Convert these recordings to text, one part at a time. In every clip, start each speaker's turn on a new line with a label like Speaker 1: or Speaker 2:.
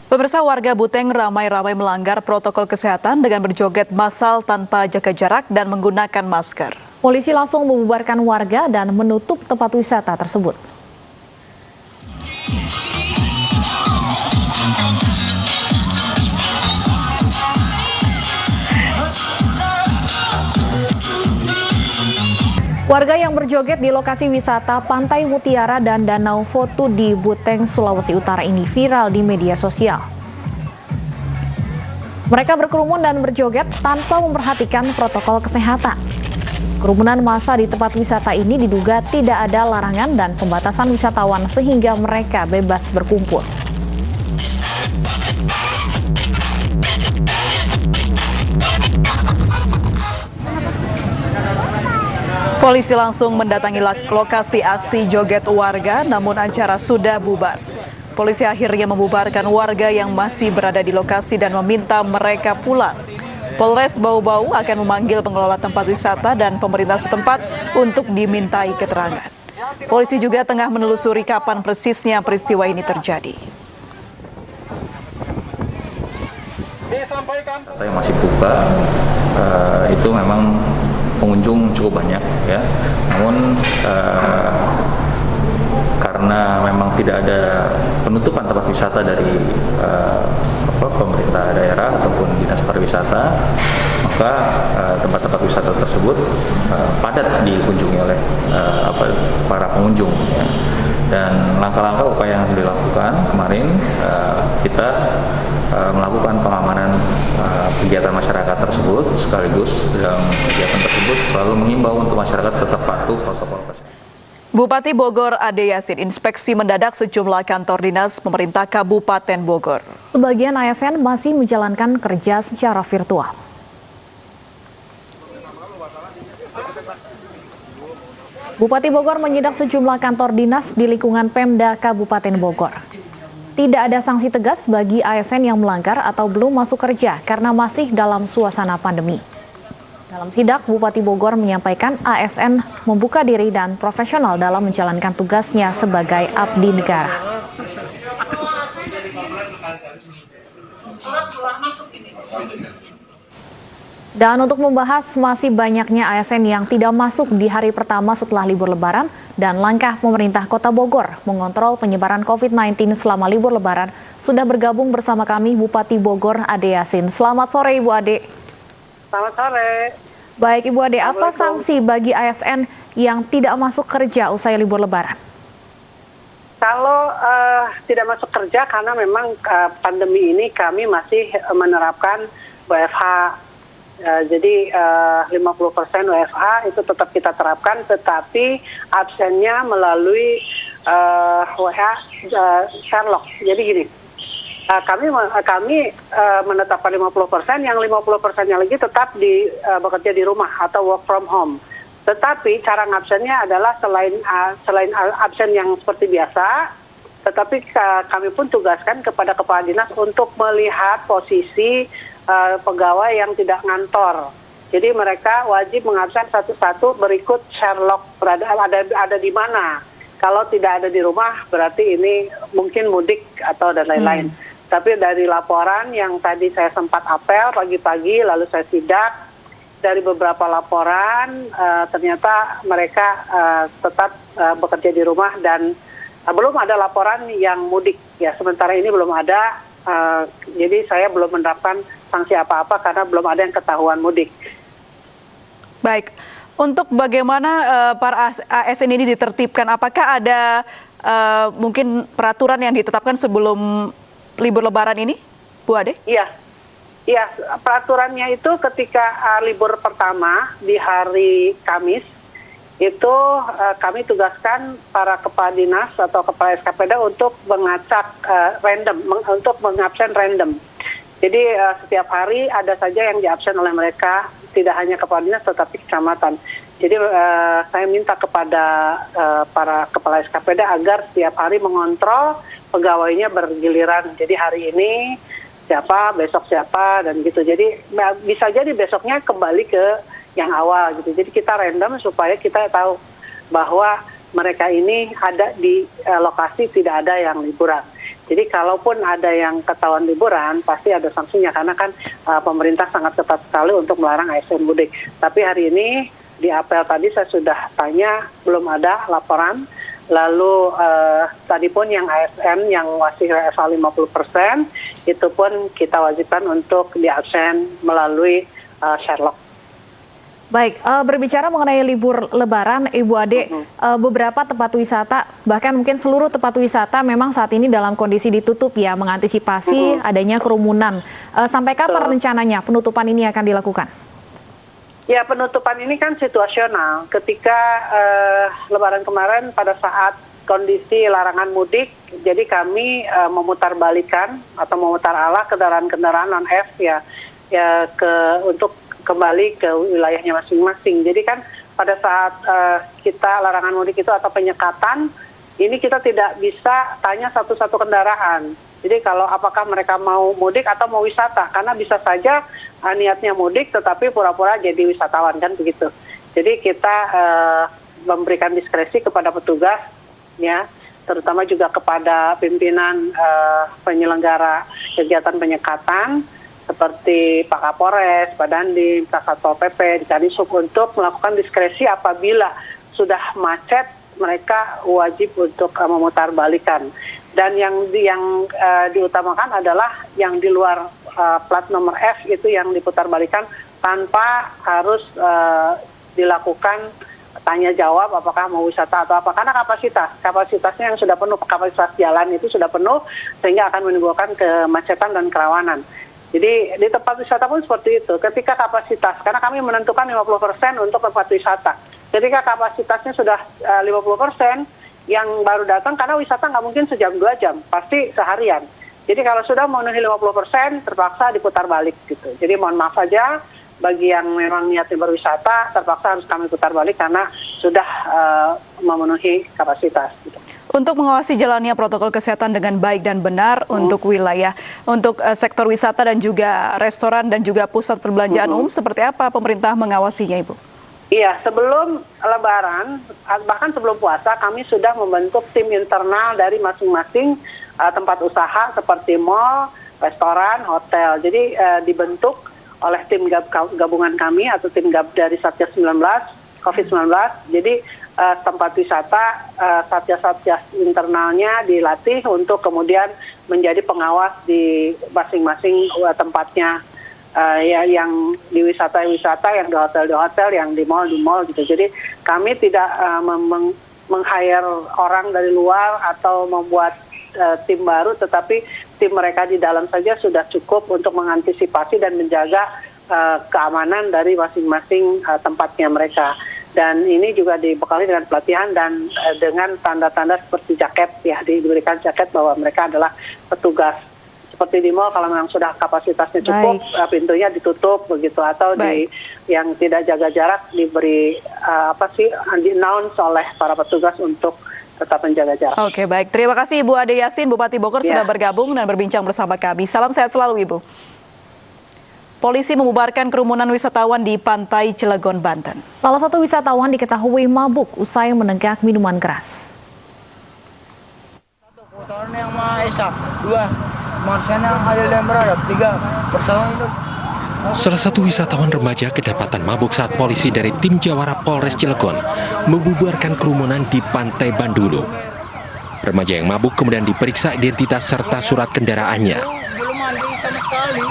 Speaker 1: Pemirsa, warga Buteng ramai-ramai melanggar protokol kesehatan dengan berjoget massal tanpa jaga jarak dan menggunakan masker.
Speaker 2: Polisi langsung membubarkan warga dan menutup tempat wisata tersebut. Warga yang berjoget di lokasi wisata Pantai Mutiara dan Danau Foto di Buteng, Sulawesi Utara ini viral di media sosial. Mereka berkerumun dan berjoget tanpa memperhatikan protokol kesehatan. Kerumunan massa di tempat wisata ini diduga tidak ada larangan dan pembatasan wisatawan sehingga mereka bebas berkumpul.
Speaker 1: Polisi langsung mendatangi lokasi aksi joget warga, namun acara sudah bubar. Polisi akhirnya membubarkan warga yang masih berada di lokasi dan meminta mereka pulang. Polres Bau-Bau akan memanggil pengelola tempat wisata dan pemerintah setempat untuk dimintai keterangan. Polisi juga tengah menelusuri kapan persisnya peristiwa ini terjadi.
Speaker 3: Yang masih buka itu memang pengunjung cukup banyak ya, namun karena memang tidak ada penutupan tempat wisata dari pemerintah daerah ataupun dinas pariwisata, maka tempat-tempat wisata tersebut padat dikunjungi oleh para pengunjung ya. Dan langkah-langkah upaya yang dilakukan kemarin kita melakukan pengamanan kegiatan masyarakat tersebut, sekaligus dalam kegiatan tersebut selalu mengimbau untuk masyarakat tetap patuh protokol kesehatan.
Speaker 1: Bupati Bogor Ade Yasin inspeksi mendadak sejumlah kantor dinas pemerintah Kabupaten Bogor.
Speaker 2: Sebagian ASN masih menjalankan kerja secara virtual. Bupati Bogor menyidak sejumlah kantor dinas di lingkungan Pemda Kabupaten Bogor. Tidak ada sanksi tegas bagi ASN yang melanggar atau belum masuk kerja karena masih dalam suasana pandemi. Dalam sidak, Bupati Bogor menyampaikan ASN membuka diri dan profesional dalam menjalankan tugasnya sebagai abdi negara. Dan untuk membahas masih banyaknya ASN yang tidak masuk di hari pertama setelah libur Lebaran dan langkah pemerintah Kota Bogor mengontrol penyebaran COVID-19 selama libur Lebaran, sudah bergabung bersama kami Bupati Bogor Ade Yasin. Selamat sore Ibu Ade.
Speaker 4: Selamat sore.
Speaker 2: Baik Ibu Ade, apa sanksi bagi ASN yang tidak masuk kerja usai libur Lebaran?
Speaker 4: Kalau tidak masuk kerja karena memang pandemi ini kami masih menerapkan WFH. Jadi 50% WFH itu tetap kita terapkan, tetapi absennya melalui Sherlock. Jadi gini, kami menetapkan 50%, yang 50%-nya lagi tetap bekerja di rumah atau work from home. Tetapi cara ngabsennya adalah selain absen yang seperti biasa, tetapi kami pun tugaskan kepada kepala dinas untuk melihat posisi pegawai yang tidak ngantor. Jadi mereka wajib mengabsen satu-satu berikut Sherlock ada di mana. Kalau tidak ada di rumah berarti ini mungkin mudik atau dan lain-lain. Tapi dari laporan yang tadi saya sempat apel pagi-pagi lalu saya sidak, dari beberapa laporan ternyata mereka tetap bekerja di rumah dan belum ada laporan yang mudik. Ya, sementara ini belum ada. Jadi saya belum menerapkan sanksi apa-apa karena belum ada yang ketahuan mudik.
Speaker 1: Baik, untuk bagaimana para ASN ini ditertibkan, apakah ada mungkin peraturan yang ditetapkan sebelum libur Lebaran ini, Bu Ade?
Speaker 4: Iya, peraturannya itu ketika libur pertama di hari Kamis, itu kami tugaskan para kepala dinas atau kepala SKPD untuk mengacak untuk mengabsen random. Jadi setiap hari ada saja yang diabsen oleh mereka, tidak hanya kepala dinas tetapi kecamatan. Jadi saya minta kepada para kepala SKPD agar setiap hari mengontrol pegawainya bergiliran. Jadi hari ini siapa, besok siapa, dan gitu. Jadi bisa jadi besoknya kembali ke yang awal gitu. Jadi kita random supaya kita tahu bahwa mereka ini ada di lokasi, tidak ada yang liburan. Jadi kalaupun ada yang ketahuan liburan, pasti ada sanksinya karena kan pemerintah sangat ketat sekali untuk melarang ASN mudik. Tapi hari ini di apel tadi saya sudah tanya, belum ada laporan. Lalu tadi pun yang ASN yang masih WFH 50%, itu pun kita wajibkan untuk di absen melalui Sherlock.
Speaker 2: Baik, berbicara mengenai libur Lebaran, Ibu Ade, beberapa tempat wisata, bahkan mungkin seluruh tempat wisata memang saat ini dalam kondisi ditutup ya, mengantisipasi adanya kerumunan. Sampai kapan rencananya penutupan ini akan dilakukan?
Speaker 4: Ya, penutupan ini kan situasional. Ketika Lebaran kemarin pada saat kondisi larangan mudik, jadi kami memutarbalikan atau memutar arah kendaraan-kendaraan non-F ya untuk kembali ke wilayahnya masing-masing. Jadi kan pada saat kita larangan mudik itu atau penyekatan, ini kita tidak bisa tanya satu-satu kendaraan. Jadi kalau apakah mereka mau mudik atau mau wisata, karena bisa saja niatnya mudik tetapi pura-pura jadi wisatawan kan begitu. Jadi kita memberikan diskresi kepada petugas, ya, terutama juga kepada pimpinan penyelenggara kegiatan penyekatan, seperti Pak Kapolres, Pak Dandim, Pak Satpol PP, Dikadisub untuk melakukan diskresi apabila sudah macet, mereka wajib untuk memutarbalikan. Dan yang diutamakan adalah yang di luar plat nomor F itu yang diputarbalikan tanpa harus dilakukan tanya jawab apakah mau wisata atau apa, karena kapasitasnya yang sudah penuh, kapasitas jalan itu sudah penuh sehingga akan menimbulkan kemacetan dan kerawanan. Jadi di tempat wisata pun seperti itu, ketika kapasitas, karena kami menentukan 50% untuk tempat wisata. Ketika kapasitasnya sudah 50%, yang baru datang, karena wisata nggak mungkin sejam 2 jam, pasti seharian. Jadi kalau sudah memenuhi 50%, terpaksa diputar balik gitu. Jadi mohon maaf saja, bagi yang memang niatnya berwisata, terpaksa harus kami putar balik karena sudah memenuhi kapasitas gitu.
Speaker 1: Untuk mengawasi jalannya protokol kesehatan dengan baik dan benar untuk wilayah, untuk sektor wisata dan juga restoran dan juga pusat perbelanjaan umum, seperti apa pemerintah mengawasinya, Ibu?
Speaker 4: Iya, sebelum Lebaran, bahkan sebelum puasa, kami sudah membentuk tim internal dari masing-masing tempat usaha seperti mal, restoran, hotel. Jadi dibentuk oleh tim gabungan kami atau tim dari Satgas 19, COVID-19. Jadi tempat wisata, satgas-satgas internalnya dilatih untuk kemudian menjadi pengawas di masing-masing tempatnya, yang di wisata-wisata, yang di hotel, yang di mall gitu. Jadi kami tidak meng-hire orang dari luar atau membuat tim baru, tetapi tim mereka di dalam saja sudah cukup untuk mengantisipasi dan menjaga keamanan dari masing-masing tempatnya mereka. Dan ini juga dibekali dengan pelatihan dan dengan tanda-tanda seperti jaket, ya, diberikan jaket bahwa mereka adalah petugas. Seperti di mall, kalau memang sudah kapasitasnya cukup, pintunya ditutup begitu, atau yang tidak jaga jarak diberi di-announce oleh para petugas untuk tetap menjaga jarak.
Speaker 1: Oke, baik. Terima kasih Ibu Ade Yasin, Bupati Bogor, sudah bergabung dan berbincang bersama kami. Salam sehat selalu, Ibu. Polisi membubarkan kerumunan wisatawan di Pantai Cilegon, Banten.
Speaker 2: Salah satu wisatawan diketahui mabuk usai menenggak minuman keras.
Speaker 5: 1 tahun yang Maha Esa, 2 Marsana adil dan beradab, 3 bersama itu.
Speaker 6: Salah satu wisatawan remaja kedapatan mabuk saat polisi dari tim Jawara Polres Cilegon membubarkan kerumunan di Pantai Bandulu. Remaja yang mabuk kemudian diperiksa identitas serta surat kendaraannya.
Speaker 5: Belum mandi sama sekali.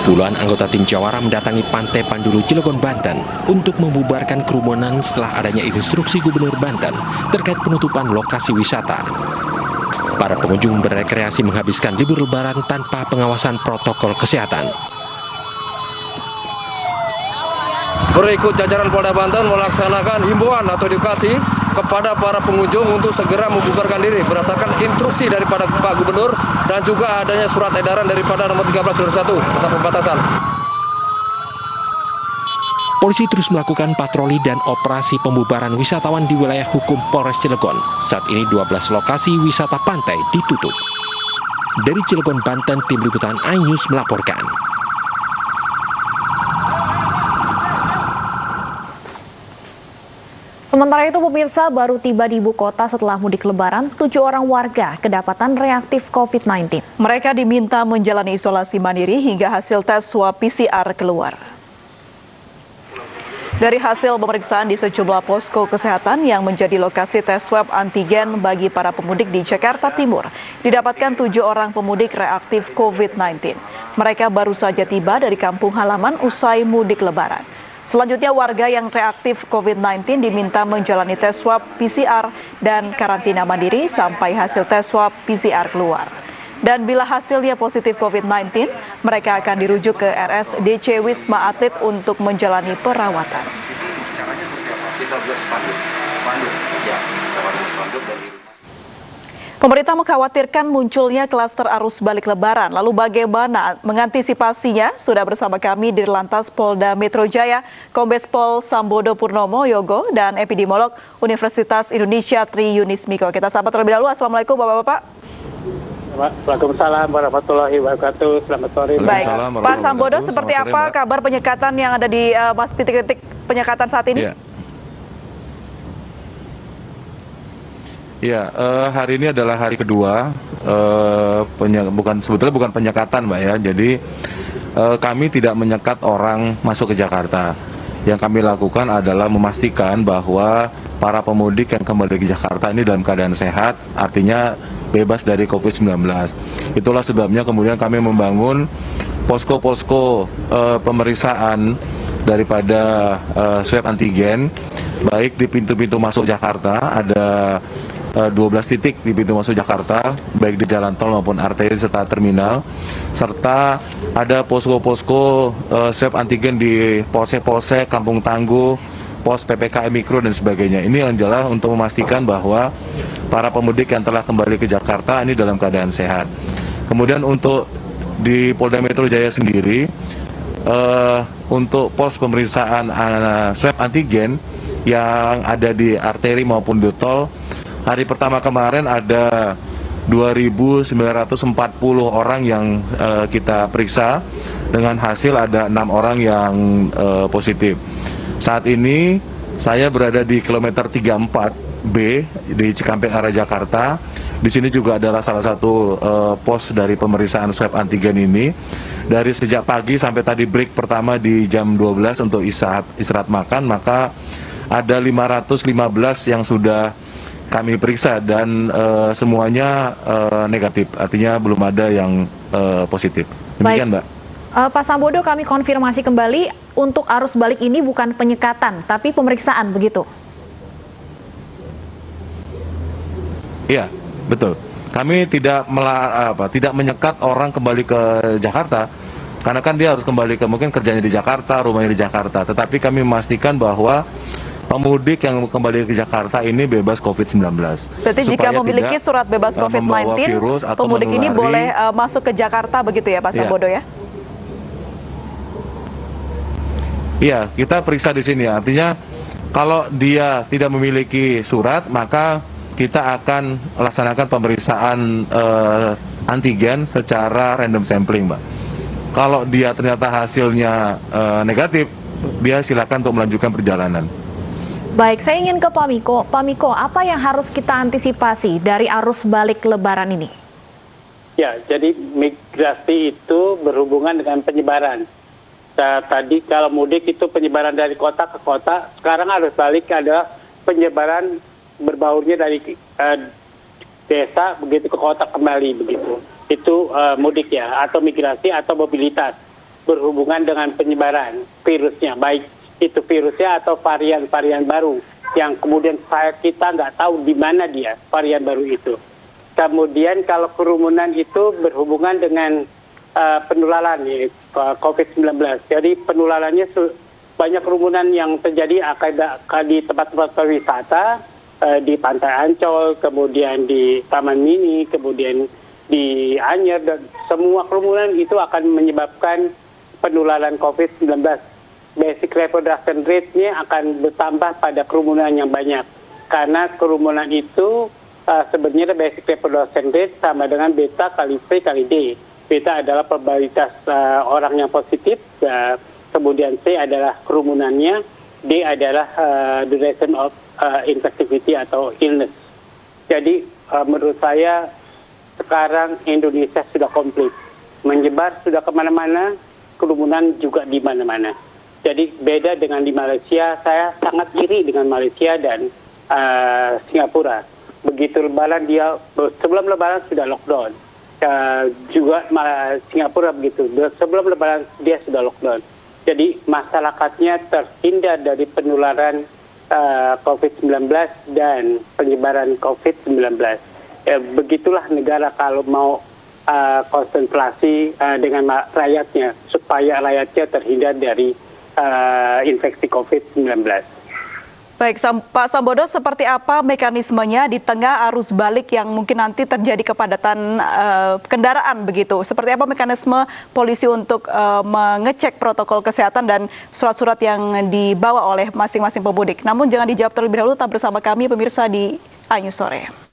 Speaker 6: Puluhan anggota tim Jawara mendatangi Pantai Bandulu, Cilegon, Banten untuk membubarkan kerumunan setelah adanya instruksi Gubernur Banten terkait penutupan lokasi wisata. Para pengunjung berrekreasi menghabiskan libur Lebaran tanpa pengawasan protokol kesehatan.
Speaker 7: Berikut jajaran Polda Banten melaksanakan himbauan atau edukasi kepada para pengunjung untuk segera membubarkan diri berdasarkan instruksi daripada Pak Gubernur dan juga adanya surat edaran daripada nomor 13/2021 tentang pembatasan.
Speaker 6: Polisi terus melakukan patroli dan operasi pembubaran wisatawan di wilayah hukum Polres Cilegon. Saat ini 12 lokasi wisata pantai ditutup. Dari Cilegon, Banten, Tim Liputan iNews melaporkan.
Speaker 2: Sementara itu, pemirsa, baru tiba di ibu kota setelah mudik lebaran, 7 orang warga kedapatan reaktif COVID-19.
Speaker 1: Mereka diminta menjalani isolasi mandiri hingga hasil tes swab PCR keluar. Dari hasil pemeriksaan di sejumlah posko kesehatan yang menjadi lokasi tes swab antigen bagi para pemudik di Jakarta Timur, didapatkan 7 orang pemudik reaktif COVID-19. Mereka baru saja tiba dari kampung halaman usai mudik lebaran. Selanjutnya warga yang reaktif COVID-19 diminta menjalani tes swab PCR dan karantina mandiri sampai hasil tes swab PCR keluar. Dan bila hasilnya positif COVID-19, mereka akan dirujuk ke RSDC Wisma Atlet untuk menjalani perawatan. Pemerintah mengkhawatirkan munculnya klaster arus balik lebaran. Lalu bagaimana mengantisipasinya? Sudah bersama kami di Lantas Polda Metro Jaya, Kombes Pol Sambodo Purnomo Yogo dan epidemiolog Universitas Indonesia Tri Yunis Miko. Kita sapa terlebih dahulu. Assalamualaikum Bapak-Bapak.
Speaker 4: Waalaikumsalam warahmatullahi wabarakatuh. Selamat sore.
Speaker 1: Baik, Pak Sambodo, seperti apa kabar penyekatan yang ada di titik-titik penyekatan saat ini?
Speaker 8: Ya, hari ini adalah hari kedua, sebetulnya bukan penyekatan, Mbak ya. Jadi kami tidak menyekat orang masuk ke Jakarta. Yang kami lakukan adalah memastikan bahwa para pemudik yang kembali ke Jakarta ini dalam keadaan sehat, artinya bebas dari COVID-19. Itulah sebabnya kemudian kami membangun posko-posko pemeriksaan daripada swab antigen, baik di pintu-pintu masuk Jakarta, ada 12 titik di pintu masuk Jakarta, baik di jalan tol maupun arteri serta terminal, serta ada posko-posko swab antigen di polsek-polsek, kampung tangguh, pos PPKM Mikro dan sebagainya. Ini adalah untuk memastikan bahwa para pemudik yang telah kembali ke Jakarta ini dalam keadaan sehat. Kemudian untuk di Polda Metro Jaya sendiri, untuk pos pemeriksaan swab antigen yang ada di arteri maupun di tol, hari pertama kemarin ada 2.940 orang yang kita periksa, dengan hasil ada 6 orang yang positif. Saat ini saya berada di kilometer 34B di Cikampek arah Jakarta. Di sini juga adalah salah satu pos dari pemeriksaan swab antigen ini. Dari sejak pagi sampai tadi break pertama di jam 12 untuk istirahat makan, maka ada 515 yang sudah kami periksa dan semuanya negatif, artinya belum ada yang positif. Demikian, Mbak.
Speaker 2: Pak Sambodo, kami konfirmasi kembali, untuk arus balik ini bukan penyekatan, tapi pemeriksaan, begitu?
Speaker 8: Iya, betul. Kami tidak menyekat orang kembali ke Jakarta, karena kan dia harus kembali ke, mungkin kerjanya di Jakarta, rumahnya di Jakarta. Tetapi kami memastikan bahwa pemudik yang kembali ke Jakarta ini bebas COVID-19.
Speaker 1: Berarti jika memiliki surat bebas COVID-19, pemudik ini boleh masuk ke Jakarta, begitu ya Pak Sambodo ya?
Speaker 8: Iya, kita periksa di sini. Artinya kalau dia tidak memiliki surat, maka kita akan laksanakan pemeriksaan antigen secara random sampling, Mbak. Kalau dia ternyata hasilnya negatif, dia silakan untuk melanjutkan perjalanan.
Speaker 2: Baik, saya ingin ke Pak Miko. Pak Miko, apa yang harus kita antisipasi dari arus balik lebaran ini?
Speaker 9: Ya, jadi migrasi itu berhubungan dengan penyebaran. Tadi kalau mudik itu penyebaran dari kota ke kota, sekarang arus balik adalah penyebaran berbaurnya dari desa begitu ke kota kembali begitu. Itu mudik ya, atau migrasi atau mobilitas berhubungan dengan penyebaran virusnya, baik itu virusnya atau varian-varian baru yang kemudian kita nggak tahu di mana dia varian baru itu. Kemudian kalau kerumunan itu berhubungan dengan penularan ya, COVID-19. Jadi penularannya banyak kerumunan yang terjadi di tempat-tempat wisata, di Pantai Ancol, kemudian di Taman Mini, kemudian di Anyer, dan semua kerumunan itu akan menyebabkan penularan COVID-19. Basic reproduction rate-nya akan bertambah pada kerumunan yang banyak. Karena kerumunan itu sebenarnya basic reproduction rate sama dengan beta kali C kali D. Beta adalah probabilitas orang yang positif, kemudian C adalah kerumunannya, D adalah duration of infectivity atau illness. Jadi menurut saya sekarang Indonesia sudah komplit, menyebar sudah kemana-mana, kerumunan juga di mana-mana. Jadi beda dengan di Malaysia, saya sangat iri dengan Malaysia dan Singapura. Begitu Lebaran sebelum Lebaran sudah lockdown. Juga Singapura begitu, sebelum Lebaran dia sudah lockdown. Jadi masyarakatnya terhindar dari penularan COVID-19 dan penyebaran COVID-19. Begitulah negara kalau mau konsentrasi dengan rakyatnya, supaya rakyatnya terhindar dari infeksi COVID-19.
Speaker 1: Baik, Pak Sambodo, seperti apa mekanismenya di tengah arus balik yang mungkin nanti terjadi kepadatan kendaraan begitu? Seperti apa mekanisme polisi untuk mengecek protokol kesehatan dan surat-surat yang dibawa oleh masing-masing pemudik? Namun jangan dijawab terlebih dahulu, tetap bersama kami pemirsa di iNews Sore.